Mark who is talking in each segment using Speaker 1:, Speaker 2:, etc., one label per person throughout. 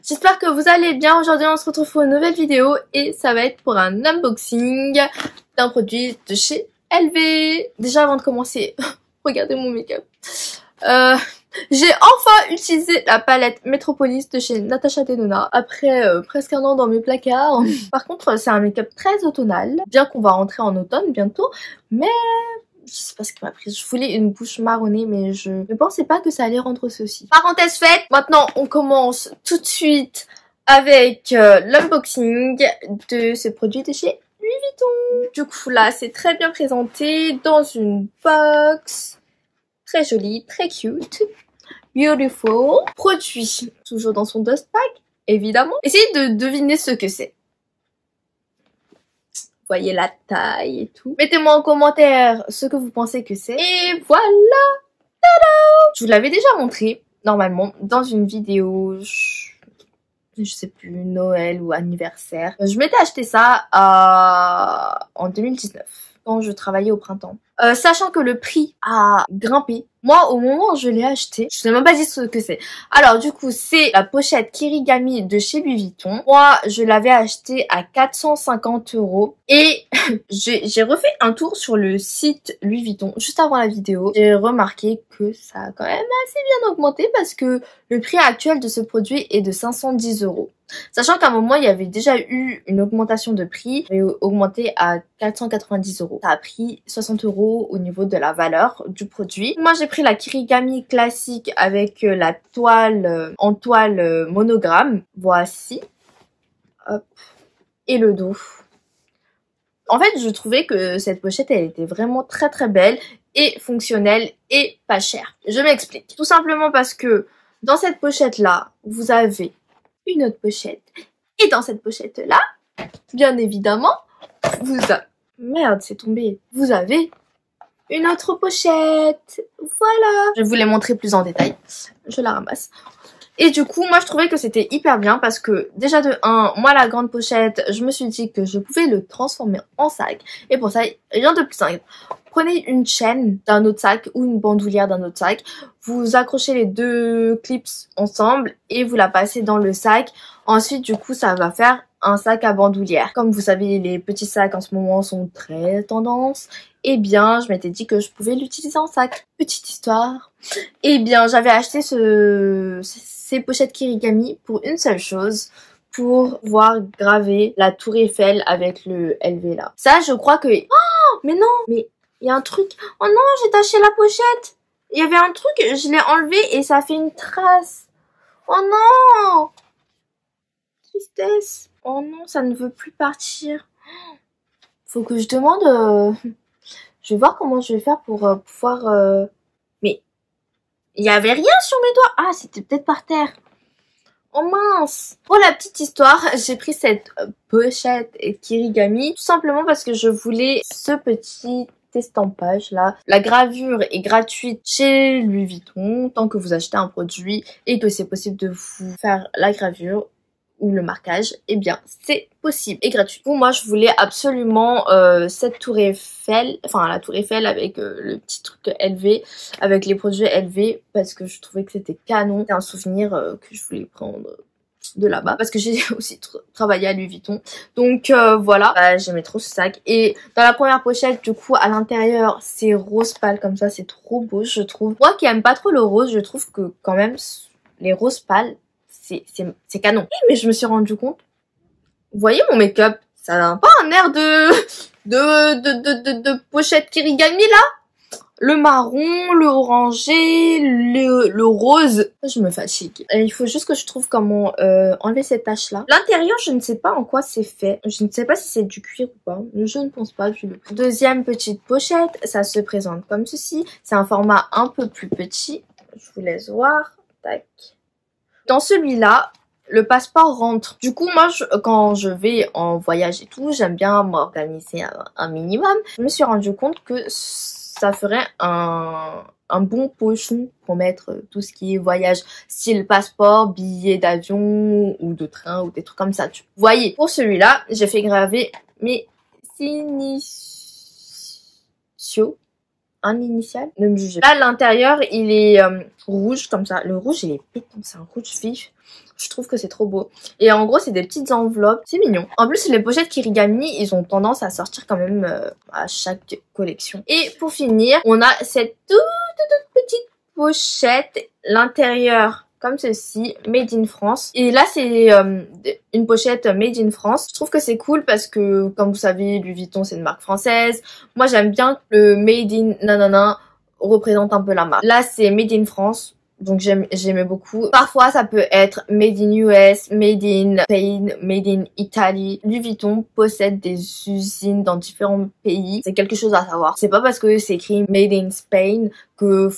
Speaker 1: j'espère que vous allez bien. Aujourd'hui on se retrouve pour une nouvelle vidéo et ça va être pour un unboxing d'un produit de chez LV. Déjà avant de commencer, regardez mon make-up. J'ai enfin utilisé la palette Metropolis de chez Natasha Denona après presque un an dans mes placards. Par contre c'est un make-up très automnal, bien qu'on va rentrer en automne bientôt, mais je sais pas ce qui m'a pris. Je voulais une bouche marronnée, mais je ne pensais pas que ça allait rendre ceci. Parenthèse faite, maintenant on commence tout de suite avec l'unboxing de ce produit de chez Louis Vuitton. Du coup là, c'est très bien présenté dans une box. Très jolie, très cute. Beautiful. Produit toujours dans son dust bag, évidemment. Essayez de deviner ce que c'est. Voyez la taille et tout. Mettez-moi en commentaire ce que vous pensez que c'est. Et voilà. Tada! Je vous l'avais déjà montré, normalement, dans une vidéo, je sais plus, Noël ou anniversaire. Je m'étais acheté ça en 2019, quand je travaillais au printemps. Sachant que le prix a grimpé. Moi, au moment où je l'ai acheté, je ne sais même pas dit ce que c'est. Alors, du coup, c'est la pochette Kirigami de chez Louis Vuitton. Moi, je l'avais acheté à 450 €. Et j'ai refait un tour sur le site Louis Vuitton juste avant la vidéo. J'ai remarqué que ça a quand même assez bien augmenté parce que le prix actuel de ce produit est de 510 €. Sachant qu'à un moment, il y avait déjà eu une augmentation de prix, il avait augmenté à 490 €. Ça a pris 60 € au niveau de la valeur du produit. Moi, j'ai pris la Kirigami classique avec la toile en toile monogramme. Voici. Hop. Et le dos. En fait, je trouvais que cette pochette, elle était vraiment très très belle et fonctionnelle et pas chère. Je m'explique. Tout simplement parce que dans cette pochette-là, vous avez une autre pochette. Et dans cette pochette-là, bien évidemment, Merde, c'est tombé. Vous avez une autre pochette. Voilà. Je vais vous les montrer plus en détail. Je la ramasse. Et du coup, moi, je trouvais que c'était hyper bien parce que, déjà de 1, moi, la grande pochette, je me suis dit que je pouvais le transformer en sac. Et pour ça, rien de plus simple. Prenez une chaîne d'un autre sac ou une bandoulière d'un autre sac. Vous accrochez les deux clips ensemble et vous la passez dans le sac. Ensuite, du coup, ça va faire un sac à bandoulière. Comme vous savez, les petits sacs en ce moment sont très tendance. Eh bien, je m'étais dit que je pouvais l'utiliser en sac. Petite histoire. Eh bien, j'avais acheté ces pochettes Kirigami pour une seule chose. Pour voir graver la tour Eiffel avec le LV là. Ça, je crois que... Oh, mais non, mais... Il y a un truc. Oh non, j'ai taché la pochette. Il y avait un truc, je l'ai enlevé et ça fait une trace. Oh non. Tristesse. Oh non, ça ne veut plus partir. Faut que je demande... Je vais voir comment je vais faire pour pouvoir... Mais il y avait rien sur mes doigts. Ah, c'était peut-être par terre. Oh mince. Pour la petite histoire, j'ai pris cette pochette Kirigami tout simplement parce que je voulais ce petit estampage là. La gravure est gratuite chez Louis Vuitton tant que vous achetez un produit et que c'est possible de vous faire la gravure ou le marquage, eh bien c'est possible et gratuit. Pour moi, je voulais absolument cette tour Eiffel, enfin la tour Eiffel avec le petit truc LV, avec les produits LV parce que je trouvais que c'était canon. C'est un souvenir que je voulais prendre de là-bas parce que j'ai aussi travaillé à Louis Vuitton. Donc voilà, j'aimais trop ce sac. Et dans la première pochette, du coup, à l'intérieur, c'est rose pâle comme ça, c'est trop beau, je trouve. Moi qui aime pas trop le rose, je trouve que quand même les roses pâles, c'est canon. Mais je me suis rendu compte, vous voyez mon make-up, ça n'a pas un air de pochette Kirigami là. Le marron, le orangé, le rose. Je me fatigue. Et il faut juste que je trouve comment enlever cette tache là. L'intérieur, je ne sais pas en quoi c'est fait. Je ne sais pas si c'est du cuir ou pas. Je ne pense pas. Deuxième petite pochette, ça se présente comme ceci. C'est un format un peu plus petit. Je vous laisse voir. Tac. Dans celui-là, le passeport rentre. Du coup, moi, quand je vais en voyage et tout, j'aime bien m'organiser un minimum. Je me suis rendu compte que ça ferait un bon pochon pour mettre tout ce qui est voyage, style passeport, billets d'avion ou de train ou des trucs comme ça. Vous voyez, pour celui-là, j'ai fait graver mes initiaux. Un initial, ne me jugez pas. Là, l'intérieur, il est rouge comme ça. Le rouge, il est pétant, c'est un rouge vif. Je trouve que c'est trop beau. Et en gros, c'est des petites enveloppes. C'est mignon. En plus, les pochettes Kirigami, ils ont tendance à sortir quand même à chaque collection. Et pour finir, on a cette toute petite pochette. L'intérieur, comme ceci, Made in France. Et là, c'est une pochette Made in France. Je trouve que c'est cool parce que, comme vous savez, Louis Vuitton, c'est une marque française. Moi, j'aime bien que le Made in nanana représente un peu la marque. Là, c'est Made in France. Donc j'aimais beaucoup. Parfois ça peut être Made in US, Made in Spain, Made in Italy. Louis Vuitton possède des usines dans différents pays. C'est quelque chose à savoir. C'est pas parce que c'est écrit Made in Spain que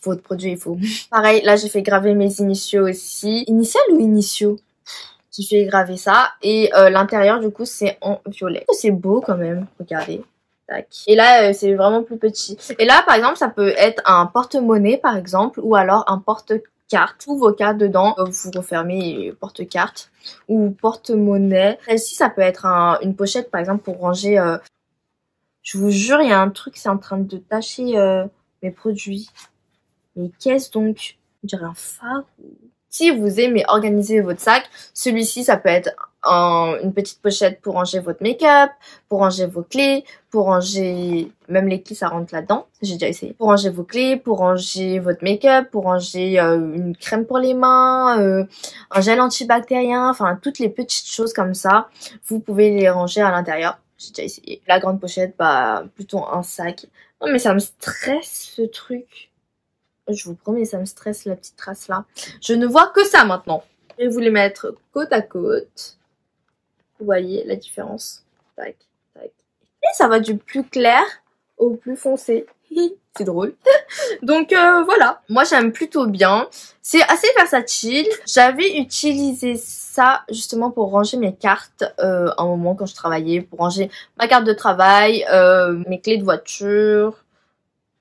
Speaker 1: votre produit est faux. Pareil, là j'ai fait graver mes initiaux aussi. Initiales ou initiaux? J'ai fait graver ça. Et l'intérieur du coup c'est en violet. C'est beau quand même, regardez. Et là, c'est vraiment plus petit. Et là, par exemple, ça peut être un porte-monnaie, par exemple, ou alors un porte-carte. Tous vos cartes dedans, vous refermez porte-carte ou porte-monnaie. Celle-ci, ça peut être une pochette, par exemple, pour ranger... Je vous jure, il y a un truc, c'est en train de tacher mes produits. Mais qu'est-ce donc? On dirait un phare. Si vous aimez organiser votre sac, celui-ci, ça peut être une petite pochette pour ranger votre make-up, pour ranger vos clés, pour ranger... Même les clés, ça rentre là-dedans. J'ai déjà essayé. Pour ranger vos clés, pour ranger votre make-up, pour ranger une crème pour les mains, un gel antibactérien, enfin, toutes les petites choses comme ça. Vous pouvez les ranger à l'intérieur. J'ai déjà essayé. La grande pochette, bah, plutôt un sac. Non, mais ça me stresse, ce truc. Je vous promets, ça me stresse, la petite trace là. Je ne vois que ça maintenant. Je vais vous les mettre côte à côte. Vous voyez la différence. Tac, tac. Et ça va du plus clair au plus foncé. C'est drôle. Donc voilà. Moi, j'aime plutôt bien. C'est assez versatile. J'avais utilisé ça justement pour ranger mes cartes un moment quand je travaillais. Pour ranger ma carte de travail, mes clés de voiture.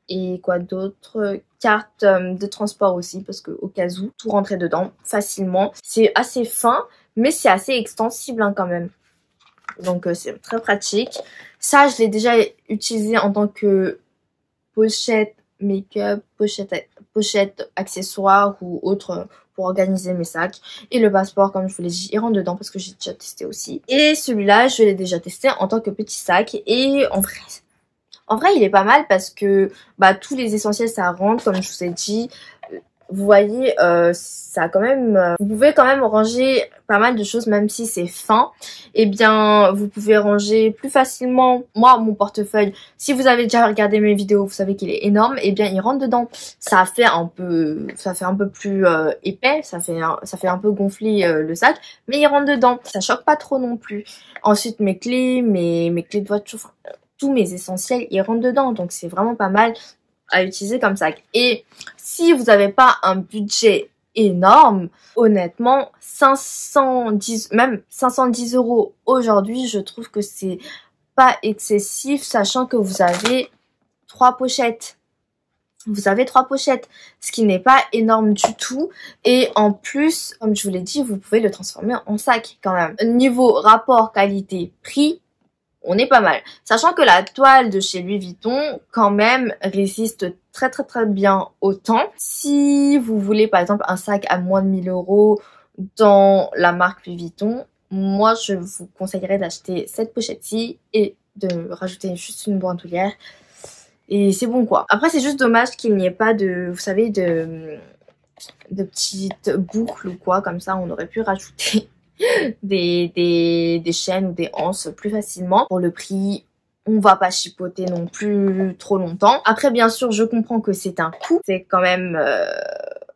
Speaker 1: Et quoi d'autre? Carte de transport aussi, parce que au cas où, tout rentrait dedans facilement. C'est assez fin, mais c'est assez extensible hein, quand même. Donc c'est très pratique. Ça, je l'ai déjà utilisé en tant que pochette make-up, pochette accessoire ou autre pour organiser mes sacs. Et le passeport, comme je vous l'ai dit, il rentre dedans parce que j'ai déjà testé aussi. Et celui-là, je l'ai déjà testé en tant que petit sac. Et en vrai, il est pas mal parce que bah, tous les essentiels, ça rentre, comme je vous ai dit. Vous voyez, ça a quand même... vous pouvez quand même ranger pas mal de choses, même si c'est fin. Eh bien, vous pouvez ranger plus facilement. Moi, mon portefeuille, si vous avez déjà regardé mes vidéos, vous savez qu'il est énorme. Eh bien, il rentre dedans. Ça fait un peu plus épais. Ça fait un peu gonfler le sac. Mais il rentre dedans. Ça choque pas trop non plus. Ensuite, mes clés, mes clés de voiture... Enfin, tous mes essentiels, ils rentrent dedans. Donc, c'est vraiment pas mal à utiliser comme sac. Et si vous n'avez pas un budget énorme, honnêtement, 510 € aujourd'hui, je trouve que c'est pas excessif, sachant que vous avez 3 pochettes. Vous avez 3 pochettes, ce qui n'est pas énorme du tout. Et en plus, comme je vous l'ai dit, vous pouvez le transformer en sac quand même. Niveau rapport qualité-prix, on est pas mal. Sachant que la toile de chez Louis Vuitton, quand même, résiste très bien au temps. Si vous voulez, par exemple, un sac à moins de 1000 € dans la marque Louis Vuitton, moi, je vous conseillerais d'acheter cette pochette-ci et de rajouter juste une bandoulière. Et c'est bon, quoi. Après, c'est juste dommage qu'il n'y ait pas de, vous savez, de petites boucles ou quoi. Comme ça, on aurait pu rajouter des chaînes ou des anses plus facilement. Pour le prix, on va pas chipoter non plus trop longtemps. Après, bien sûr, je comprends que c'est un coût. C'est quand même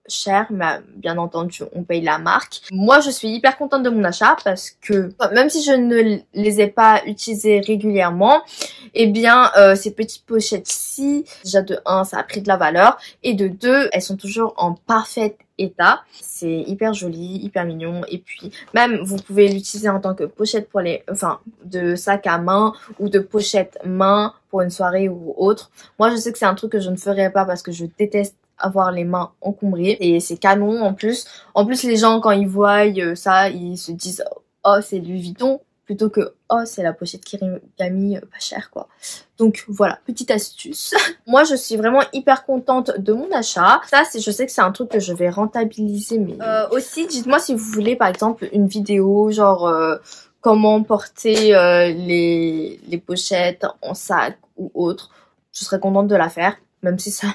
Speaker 1: cher, mais bien entendu, on paye la marque. Moi, je suis hyper contente de mon achat parce que même si je ne les ai pas utilisées régulièrement, eh bien, ces petites pochettes-ci, déjà de 1, ça a pris de la valeur, et de 2, elles sont toujours en parfait état. C'est hyper joli, hyper mignon, et puis même vous pouvez l'utiliser en tant que pochette pour de sac à main ou de pochette main pour une soirée ou autre. Moi, je sais que c'est un truc que je ne ferais pas parce que je déteste avoir les mains encombrées, et c'est canon en plus. En plus, les gens, quand ils voient ça, ils se disent « Oh, c'est Louis Vuitton ». plutôt que oh c'est la pochette Kirigami pas chère quoi. Donc voilà, petite astuce. Moi je suis vraiment hyper contente de mon achat. Ça je sais que c'est un truc que je vais rentabiliser, mais aussi dites-moi si vous voulez par exemple une vidéo genre comment porter les pochettes en sac ou autre. Je serais contente de la faire, même si ça...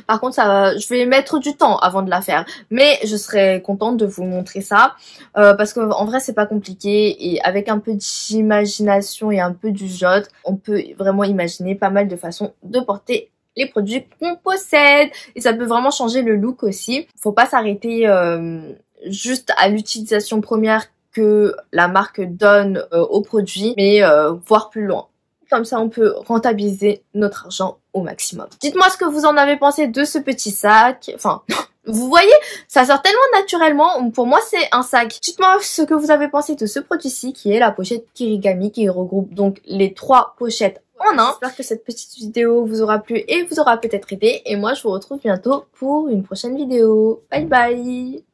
Speaker 1: Par contre, je vais mettre du temps avant de la faire, mais je serais contente de vous montrer ça parce que en vrai c'est pas compliqué et avec un peu d'imagination et un peu du jot, on peut vraiment imaginer pas mal de façons de porter les produits qu'on possède et ça peut vraiment changer le look aussi. Faut pas s'arrêter juste à l'utilisation première que la marque donne au produit, mais voir plus loin. Comme ça, on peut rentabiliser notre argent au maximum. Dites-moi ce que vous en avez pensé de ce petit sac. Enfin, vous voyez, ça sort tellement naturellement. Pour moi, c'est un sac. Dites-moi ce que vous avez pensé de ce produit-ci, qui est la pochette Kirigami, qui regroupe donc les 3 pochettes en un. J'espère que cette petite vidéo vous aura plu et vous aura peut-être aidé. Et moi, je vous retrouve bientôt pour une prochaine vidéo. Bye bye!